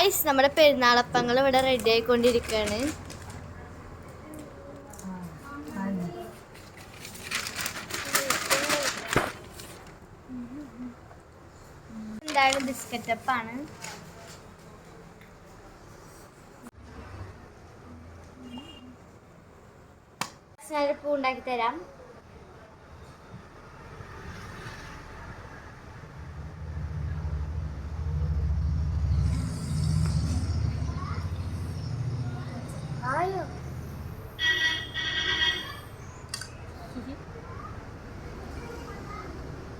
Guys നമ്മുടെ പെരുന്നാളപ്പങ്ങൾ ഇവിടെ ready ആയിക്കൊണ്ടിരിക്കുകയാണ്. എന്താണ് ബിസ്ക്കറ്റ് അപ്പാണ്. ഞാനൊരു പൂ ഉണ്ടാക്കി തരാം.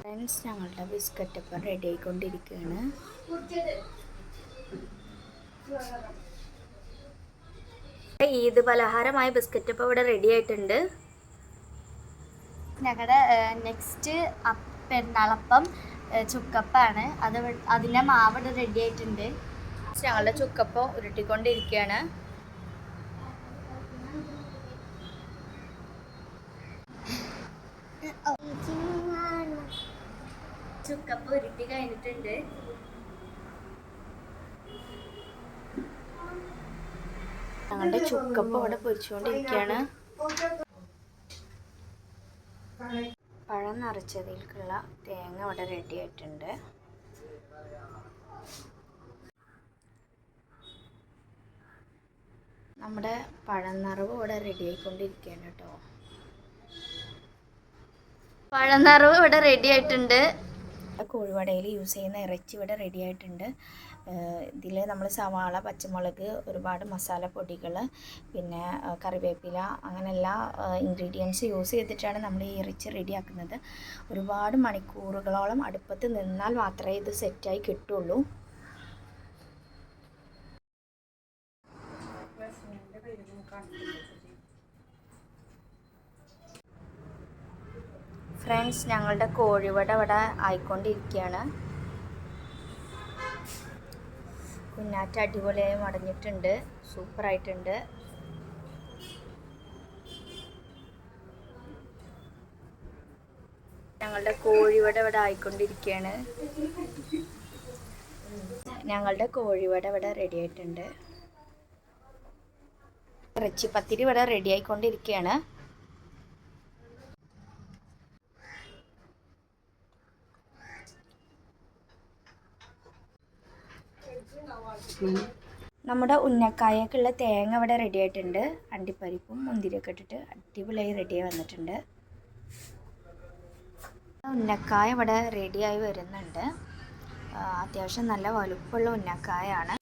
ഫ്രണ്ട്സ്, ഞങ്ങളുടെ ബിസ്ക്കറ്റ് അപ്പം റെഡി ആയിക്കൊണ്ടിരിക്കുകയാണ്. ഈദ് പലഹാരമായ ബിസ്ക്കറ്റ് അപ്പം ഇവിടെ റെഡി ആയിട്ടുണ്ട്. ഞങ്ങളുടെ നെക്സ്റ്റ് പെരുന്നാളപ്പം ചുക്കപ്പാണ്. അതിൻ്റെ മാവ് ഇവിടെ റെഡി ആയിട്ടുണ്ട്. ഞങ്ങളുടെ ചുക്കപ്പം ഉരുട്ടിക്കൊണ്ടിരിക്കുകയാണ്. ചുക്കപ്പം ഉരുട്ടി കഴിഞ്ഞിട്ടുണ്ട്. ഞങ്ങളുടെ ചുക്കപ്പം ഇവിടെ പൊരിച്ചുകൊണ്ടിരിക്കുകയാണ്. പഴം നിറച്ചതിലേക്കുള്ള തേങ്ങ ഇവിടെ റെഡി ആയിട്ടുണ്ട്. നമ്മുടെ പഴം നിറവ് ഇവിടെ റെഡി ആയിക്കൊണ്ടിരിക്കുകയാണ് കേട്ടോ. പഴം നിറവ് ഇവിടെ റെഡി ആയിട്ടുണ്ട്. കോഴിവടയിൽ യൂസ് ചെയ്യുന്ന ഇറച്ചി ഇവിടെ റെഡി ആയിട്ടുണ്ട്. ഇതിൽ നമ്മൾ സവാള, പച്ചമുളക്, ഒരുപാട് മസാലപ്പൊടികൾ, പിന്നെ കറിവേപ്പില, അങ്ങനെ എല്ലാ ഇൻഗ്രീഡിയൻസ് യൂസ് ചെയ്തിട്ടാണ് നമ്മൾ ഈ ഇറച്ചി റെഡിയാക്കുന്നത്. ഒരുപാട് മണിക്കൂറുകളോളം അടുപ്പത്ത് നിന്നാൽ മാത്രമേ ഇത് സെറ്റായി കിട്ടുള്ളൂ. ഫ്രണ്ട്സ്, ഞങ്ങളുടെ കോഴിവട ഇവിടെ ആയിക്കൊണ്ടിരിക്കുകയാണ്. കുഞ്ഞാറ്റ അടിപൊളിയായി മടഞ്ഞിട്ടുണ്ട്. സൂപ്പറായിട്ടുണ്ട്. ഞങ്ങളുടെ കോഴിവട ഇവിടെ ആയിക്കൊണ്ടിരിക്കുകയാണ്. ഞങ്ങളുടെ കോഴിവട ഇവിടെ റെഡി ആയിട്ടുണ്ട്. ഇറച്ചിപ്പത്തിരി ഇവിടെ റെഡി ആയിക്കൊണ്ടിരിക്കുകയാണ്. നമ്മുടെ ഉന്നക്കായക്കുള്ള തേങ്ങ ഇവിടെ റെഡി ആയിട്ടുണ്ട്. അണ്ടിപ്പരിപ്പും മുന്തിരിയൊക്കെ ഇട്ടിട്ട് അടിപൊളിയായി റെഡിയായി വന്നിട്ടുണ്ട്. ഉന്നക്കായ ഇവിടെ റെഡിയായി വരുന്നുണ്ട്. അത്യാവശ്യം നല്ല വലുപ്പമുള്ള ഉന്നക്കായാണ്.